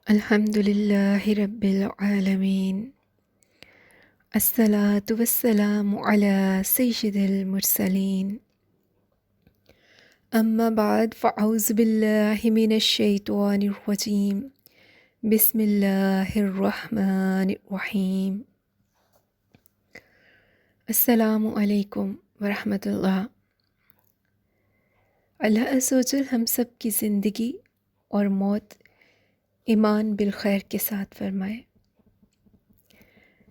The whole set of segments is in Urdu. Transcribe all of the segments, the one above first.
الحمد للہ رب العالمین، الصلاۃ والسلام علی سید المرسلین، اما بعد فاعوذ باللہ من الشیطان الرجیم، بسم اللہ الرحمن الرحیم۔ السلام علیکم ورحمۃ اللہ۔ اللہ عز و جل ہم سب کی زندگی اور موت ایمان بالخیر کے ساتھ فرمائے۔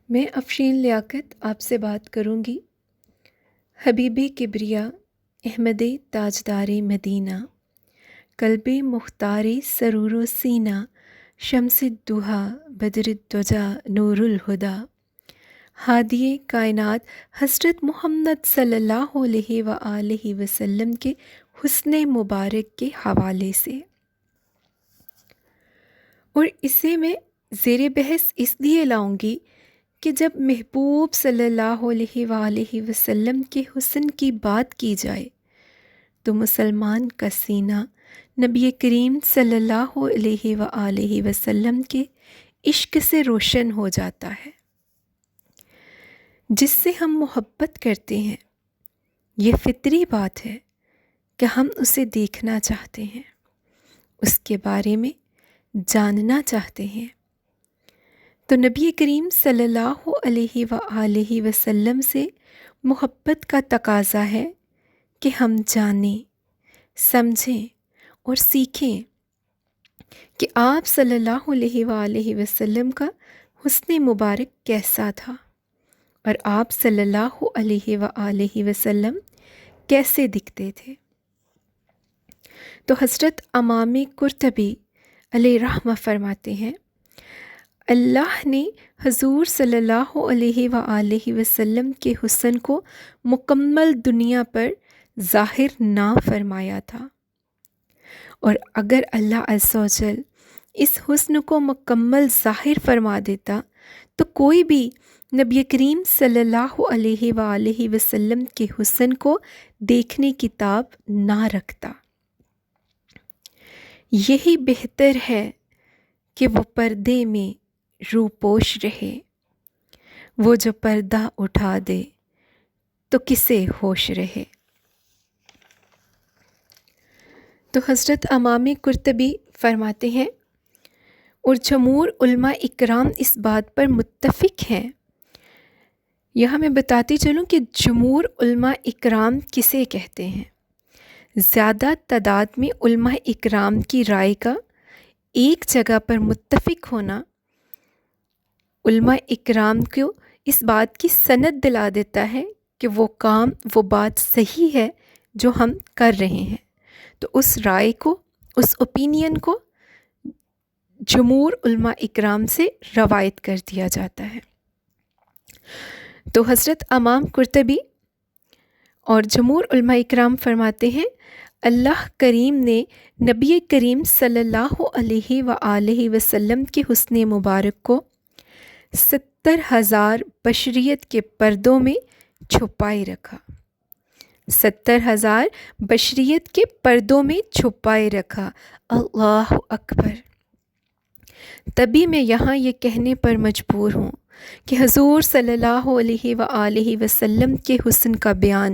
میں افشین لیاقت آپ سے بات کروں گی حبیب کبریا احمد تاجدار مدینہ، قلب مختار سرور و سینہ، شمس الدہا بدر الدجا نور الہدا، ہادی کائنات حضرت محمد صلی اللہ علیہ وآلہ وسلم کے حسن مبارک کے حوالے سے، اور اسے میں زیر بحث اس لیے لاؤں گی کہ جب محبوب صلی اللہ علیہ وآلہ وسلم کے حسن کی بات کی جائے تو مسلمان کا سینہ نبی کریم صلی اللہ علیہ وآلہ وسلم کے عشق سے روشن ہو جاتا ہے۔ جس سے ہم محبت کرتے ہیں، یہ فطری بات ہے کہ ہم اسے دیکھنا چاہتے ہیں، اس کے بارے میں جاننا چاہتے ہیں۔ تو نبی کریم صلی اللہ علیہ وآلہ وسلم سے محبت کا تقاضا ہے کہ ہم جانیں، سمجھیں اور سیکھیں کہ آپ صلی اللہ علیہ وآلہ وسلم کا حسن مبارک کیسا تھا، اور آپ صلی اللہ علیہ وآلہ وسلم کیسے دکھتے تھے۔ تو حضرت امام قرطبی علیہ رحمہ فرماتے ہیں، اللہ نے حضور صلی اللہ علیہ وآلہ وسلم کے حسن کو مکمل دنیا پر ظاہر نہ فرمایا تھا، اور اگر اللہ عز و جل اس حسن کو مکمل ظاہر فرما دیتا تو کوئی بھی نبی کریم صلی اللہ علیہ وآلہ وسلم کے حسن کو دیکھنے کی تاب نہ رکھتا۔ یہی بہتر ہے کہ وہ پردے میں روپوش رہے، وہ جو پردہ اٹھا دے تو کسے ہوش رہے۔ تو حضرت امام قرطبی فرماتے ہیں، اور جمہور علماء اکرام اس بات پر متفق ہیں۔ یہاں میں بتاتی چلوں کہ جمہور علماء اکرام کسے کہتے ہیں۔ زیادہ تعداد میں علماء اکرام کی رائے کا ایک جگہ پر متفق ہونا علماء اکرام کو اس بات کی سند دلا دیتا ہے کہ وہ کام، وہ بات صحیح ہے جو ہم کر رہے ہیں۔ تو اس رائے کو، اس اوپینین کو جمہور علماء اکرام سے روایت کر دیا جاتا ہے۔ تو حضرت امام قرطبی اور جمہور علماء اکرام فرماتے ہیں، اللہ کریم نے نبی کریم صلی اللہ علیہ وآلہ وسلم کے حسن مبارک کو 70,000 بشریت کے پردوں میں چھپائے رکھا۔ 70,000 بشریت کے پردوں میں چھپائے رکھا۔ اللہ اکبر۔ تبھی میں یہاں یہ کہنے پر مجبور ہوں کہ حضور صلی اللہ علیہ وآلہ وسلم کے حسن کا بیان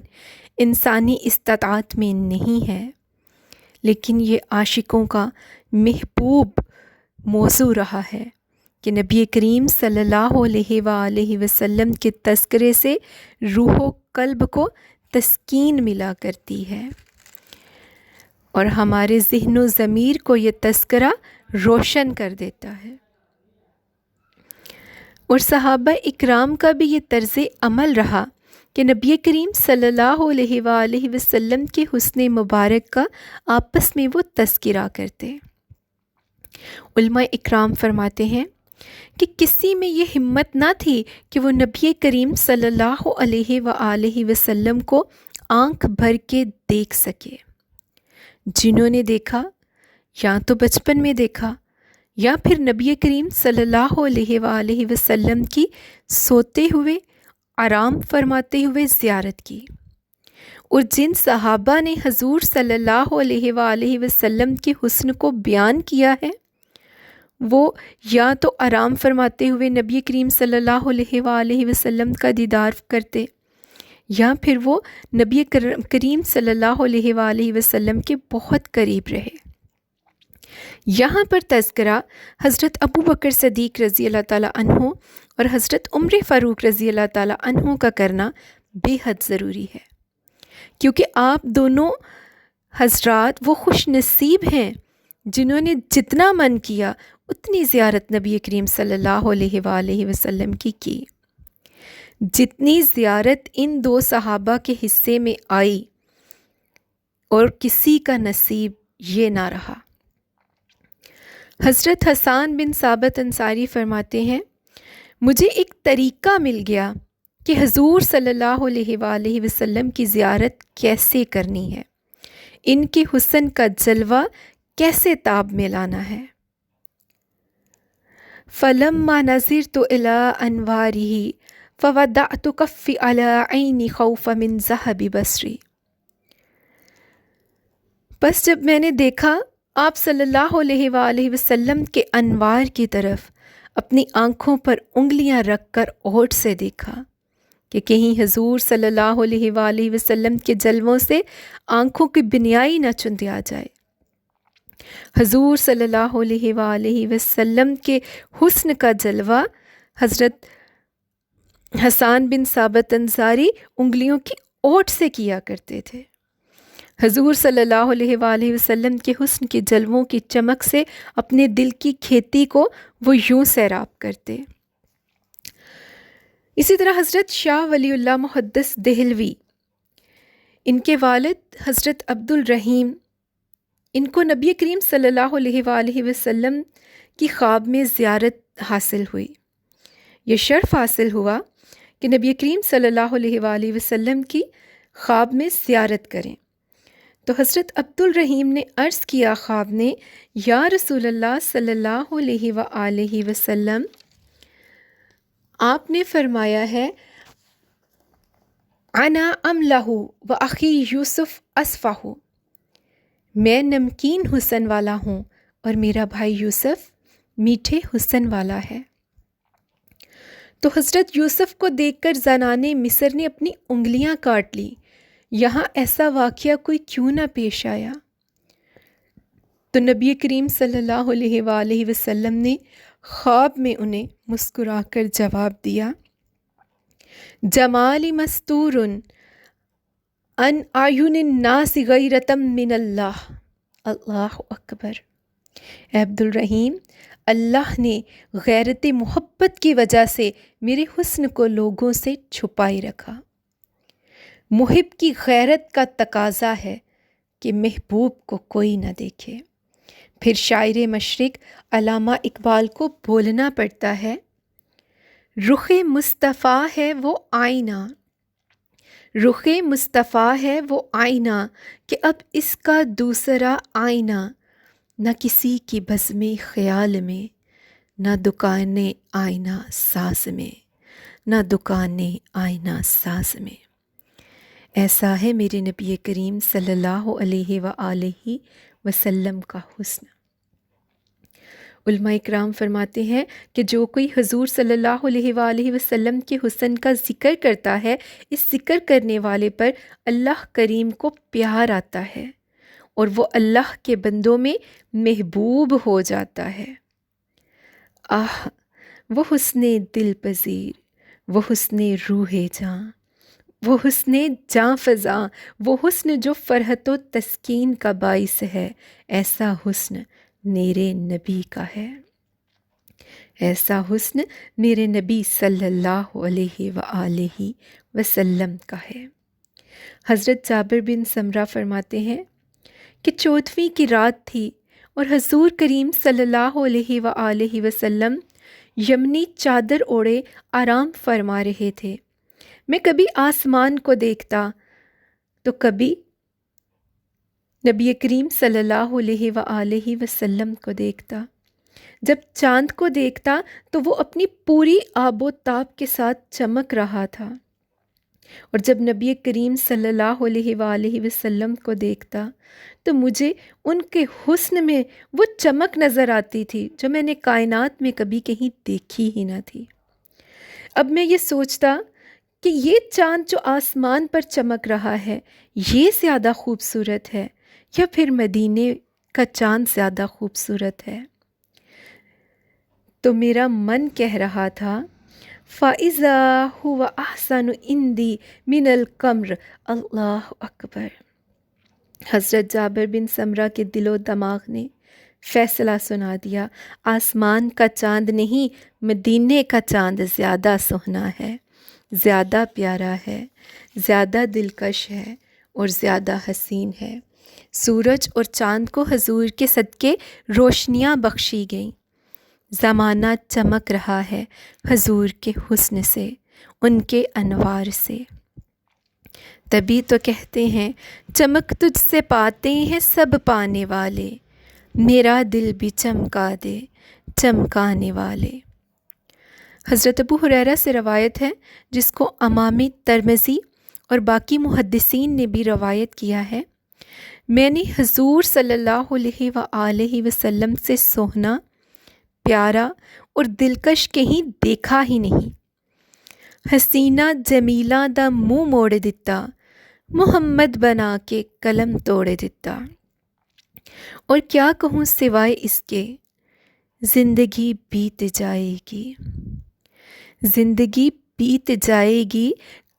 انسانی استطاعت میں نہیں ہے، لیکن یہ عاشقوں کا محبوب موضوع رہا ہے کہ نبی کریم صلی اللہ علیہ وآلہ وسلم کے تذکرے سے روح و قلب کو تسکین ملا کرتی ہے، اور ہمارے ذہن و ضمیر کو یہ تذکرہ روشن کر دیتا ہے۔ اور صحابہ اکرام کا بھی یہ طرز عمل رہا کہ نبی کریم صلی اللہ علیہ وآلہ وسلم کے حسن مبارک کا آپس میں وہ تذکرہ کرتے۔ علماء اکرام فرماتے ہیں کہ کسی میں یہ ہمت نہ تھی کہ وہ نبی کریم صلی اللہ علیہ وآلہ وسلم کو آنکھ بھر کے دیکھ سکے۔ جنہوں نے دیکھا، یا تو بچپن میں دیکھا یا پھر نبی کریم صلی اللہ علیہ وآلہ وسلم کی سوتے ہوئے، آرام فرماتے ہوئے زیارت کی، اور جن صحابہ نے حضور صلی اللہ علیہ وآلہ وسلم کے حسن کو بیان کیا ہے وہ یا تو آرام فرماتے ہوئے نبی کریم صلی اللہ علیہ وآلہ وسلم کا دیدار کرتے، یا پھر وہ نبی کریم صلی اللہ علیہ وآلہ وسلم کے بہت قریب رہے۔ یہاں پر تذکرہ حضرت ابو بکر صدیق رضی اللہ تعالیٰ عنہ اور حضرت عمر فاروق رضی اللہ تعالیٰ عنہ کا کرنا بے حد ضروری ہے، کیونکہ آپ دونوں حضرات وہ خوش نصیب ہیں جنہوں نے جتنا من کیا اتنی زیارت نبی کریم صلی اللہ علیہ وآلہ وسلم کی جتنی زیارت ان دو صحابہ کے حصے میں آئی اور کسی کا نصیب یہ نہ رہا۔ حضرت حسان بن ثابت انصاری فرماتے ہیں، مجھے ایک طریقہ مل گیا کہ حضور صلی اللہ علیہ وآلہ وسلم کی زیارت کیسے کرنی ہے، ان کے حسن کا جلوہ کیسے تاب میں لانا ہے۔ فَلَمَّا نَظِرْتُ إِلَىٰ أَنْوَارِهِ فَوَضَعْتُ كَفِّي عَلَىٰ عَيْنِي خَوْفًا مِنْ ذَهَبِ بَصْرِي۔ بس جب میں نے دیکھا آپ صلی اللہ علیہ وآلہ وسلم کے انوار کی طرف، اپنی آنکھوں پر انگلیاں رکھ کر اوٹ سے دیکھا کہ کہیں حضور صلی اللہ علیہ وآلہ وسلم کے جلووں سے آنکھوں کی بنیائی نہ چندیا جائے۔ حضور صلی اللہ علیہ وآلہ وسلم کے حسن کا جلوہ حضرت حسان بن ثابت انصاری انگلیوں کی اوٹ سے کیا کرتے تھے۔ حضور صلی اللہ علیہ وآلہ وسلم کے حسن کے جلووں کی چمک سے اپنے دل کی کھیتی کو وہ یوں سیراب کرتے۔ اسی طرح حضرت شاہ ولی اللہ محدث دہلوی، ان کے والد حضرت عبد الرحیم، ان کو نبی کریم صلی اللہ علیہ وآلہ وسلم کی خواب میں زیارت حاصل ہوئی۔ یہ شرف حاصل ہوا کہ نبی کریم صلی اللہ علیہ وآلہ وسلم کی خواب میں زیارت کریں، تو حضرت عبد الرحیم نے عرض کیا خواب نے، یا رسول اللہ صلی اللہ علیہ وآلہ وسلم، آپ نے فرمایا ہے انا املہ و اخی یوسف اصفہ، میں نمکین حسن والا ہوں اور میرا بھائی یوسف میٹھے حسن والا ہے۔ تو حضرت یوسف کو دیکھ کر زنانِ مصر نے اپنی انگلیاں کاٹ لی، یہاں ایسا واقعہ کوئی کیوں نہ پیش آیا؟ تو نبی کریم صلی اللہ علیہ وآلہ وسلم نے خواب میں انہیں مسکرا کر جواب دیا، جمالی مستور ان اعین الناس غیرتم من اللہ۔ اللہ اکبر۔ اے عبد الرحیم، اللہ نے غیرت محبت کی وجہ سے میرے حسن کو لوگوں سے چھپائی رکھا۔ محب کی غیرت کا تقاضا ہے کہ محبوب کو کوئی نہ دیکھے۔ پھر شاعر مشرق علامہ اقبال کو بولنا پڑتا ہے، رخ مصطفیٰ ہے وہ آئینہ، رخ مصطفیٰ ہے وہ آئینہ کہ اب اس کا دوسرا آئینہ، نہ کسی کی بزم خیال میں، نہ دکان آئینہ ساز میں، نہ دکان آئینہ ساز میں۔ ایسا ہے میرے نبی کریم صلی اللہ علیہ وآلہ وسلم کا حسن۔ علماء اکرام فرماتے ہیں کہ جو کوئی حضور صلی اللہ علیہ وآلہ وسلم کے حسن کا ذکر کرتا ہے، اس ذکر کرنے والے پر اللہ کریم کو پیار آتا ہے اور وہ اللہ کے بندوں میں محبوب ہو جاتا ہے۔ آہ، وہ حسن دل پذیر، وہ حسن روح جاں، وہ حسن جاں فضاں، وہ حسن جو فرحت و تسکین کا باعث ہے، ایسا حسن میرے نبی کا ہے، ایسا حسن میرے نبی صلی اللہ علیہ وآلہ وسلم کا ہے۔ حضرت جابر بن سمرہ فرماتے ہیں کہ 14ویں کی رات تھی اور حضور کریم صلی اللہ علیہ وآلہ وسلم یمنی چادر اوڑھے آرام فرما رہے تھے۔ میں کبھی آسمان کو دیکھتا تو کبھی نبی کریم صلی اللہ علیہ وآلہ وسلم کو دیکھتا۔ جب چاند کو دیکھتا تو وہ اپنی پوری آب و تاب کے ساتھ چمک رہا تھا، اور جب نبی کریم صلی اللہ علیہ وآلہ وسلم کو دیکھتا تو مجھے ان کے حسن میں وہ چمک نظر آتی تھی جو میں نے کائنات میں کبھی کہیں دیکھی ہی نہ تھی۔ اب میں یہ سوچتا کہ یہ چاند جو آسمان پر چمک رہا ہے یہ زیادہ خوبصورت ہے یا پھر مدینے کا چاند زیادہ خوبصورت ہے؟ تو میرا من کہہ رہا تھا فَإِذَا هُوَ أَحْسَنُ عِنْدِي مِنَ الْقَمْرِ، اللہ اکبر۔ حضرت جابر بن سمرہ کے دل و دماغ نے فیصلہ سنا دیا، آسمان کا چاند نہیں، مدینے کا چاند زیادہ سہنا ہے، زیادہ پیارا ہے، زیادہ دلکش ہے اور زیادہ حسین ہے۔ سورج اور چاند کو حضور کے صدقے روشنیاں بخشی گئیں۔ زمانہ چمک رہا ہے حضور کے حسن سے، ان کے انوار سے۔ تبھی تو کہتے ہیں چمک تجھ سے پاتے ہیں سب پانے والے، میرا دل بھی چمکا دے چمکانے والے۔ حضرت ابو ہریرہ سے روایت ہے جس کو امامی، ترمذی اور باقی محدثین نے بھی روایت کیا ہے، میں نے حضور صلی اللہ علیہ وآلہ وسلم سے سوہنا، پیارا اور دلکش کہیں دیکھا ہی نہیں۔ حسینہ جمیلہ دا منہ موڑ دتا، محمد بنا کے قلم توڑ دتا۔ اور کیا کہوں سوائے اس کے، زندگی بیت جائے گی، زندگی بیت جائے گی،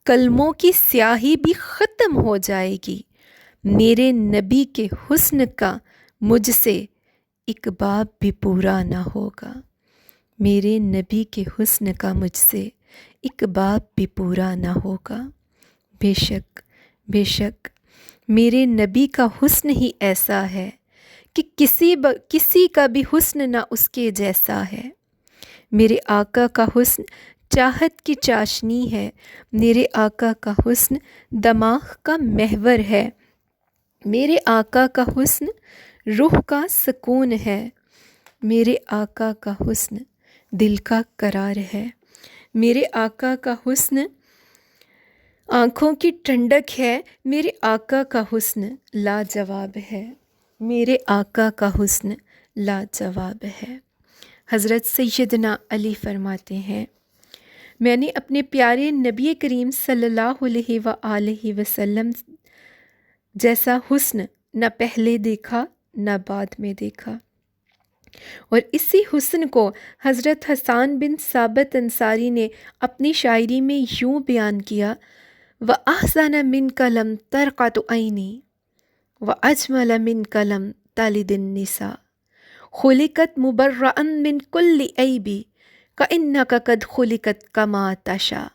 کلموں کی سیاہی بھی ختم ہو جائے گی، میرے نبی کے حسن کا مجھ سے ایک باب بھی پورا نہ ہوگا، میرے نبی کے حسن کا مجھ سے ایک باب بھی پورا نہ ہوگا۔ بے شک بے شک میرے نبی کا حسن ہی ایسا ہے کہ کسی کا بھی حسن نہ اس کے جیسا ہے۔ میرے آقا کا حسن چاہت کی چاشنی ہے، میرے آقا کا حسن دماغ کا محور ہے، میرے آقا کا حسن روح کا سکون ہے، میرے آقا کا حسن دل کا قرار ہے، میرے آقا کا حسن آنکھوں کی ٹھنڈک ہے، میرے آقا کا حسن لاجواب ہے، میرے آقا کا حسن لاجواب ہے۔ حضرت سیدنا علی فرماتے ہیں میں نے اپنے پیارے نبی کریم صلی اللہ علیہ وآلہ وسلم جیسا حسن نہ پہلے دیکھا نہ بعد میں دیکھا۔ اور اسی حسن کو حضرت حسان بن ثابت انصاری نے اپنی شاعری میں یوں بیان کیا، وَأَحْسَنَ مِنْكَ لَمْ تَرْقَتُ عَيْنِي وَأَجْمَلَ مِنْكَ لَمْ تَلِدِ النِّسَاءُ خُلِقَتْ مُبَرَّأً مِنْ كُلِّ عَيْبٍ كَأَنَّكَ قَدْ خُلِقَتْ كَمَا تَشَاءُ۔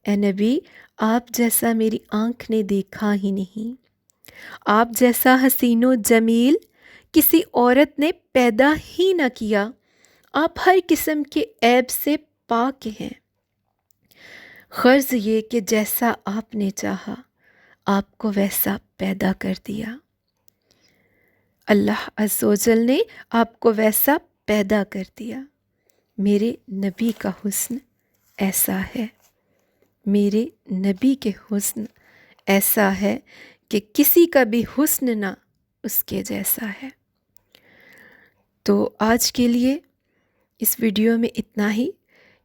اے نبی، آپ جیسا میری آنکھ نے دیکھا ہی نہیں، آپ جیسا حسین و جمیل کسی عورت نے پیدا ہی نہ کیا، آپ ہر قسم کے عیب سے پاک ہیں۔ غرض یہ کہ جیسا آپ نے چاہا آپ کو ویسا پیدا کر دیا، اللہ عز و جل نے آپ کو ویسا پیدا کر دیا۔ میرے نبی کا حسن ایسا ہے، میرے نبی کے حسن ایسا ہے کہ کسی کا بھی حسن نہ اس کے جیسا ہے۔ تو آج کے لیے اس ویڈیو میں اتنا ہی۔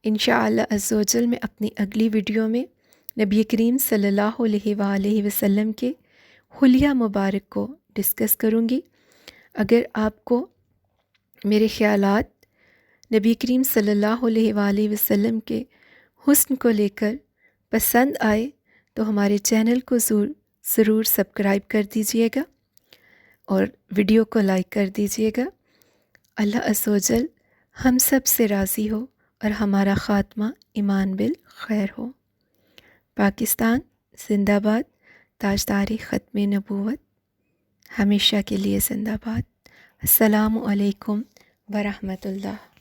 انشاءاللہ عز و جل میں اپنی اگلی ویڈیو میں نبی کریم صلی اللہ علیہ وآلہ وسلم کے حلیہ مبارک کو ڈسکس کروں گی۔ اگر آپ کو میرے خیالات نبی کریم صلی اللہ علیہ وآلہ وسلم کے حسن کو لے کر پسند آئے تو ہمارے چینل کو ضرور سبسکرائب کر دیجئے گا اور ویڈیو کو لائک کر دیجئے گا۔ اللہ عز و جل ہم سب سے راضی ہو اور ہمارا خاتمہ ایمان بالخیر ہو۔ پاکستان زندہ باد، تاجدار ختم نبوت ہمیشہ کے لیے زندہ باد۔ السلام علیکم ورحمۃ اللہ۔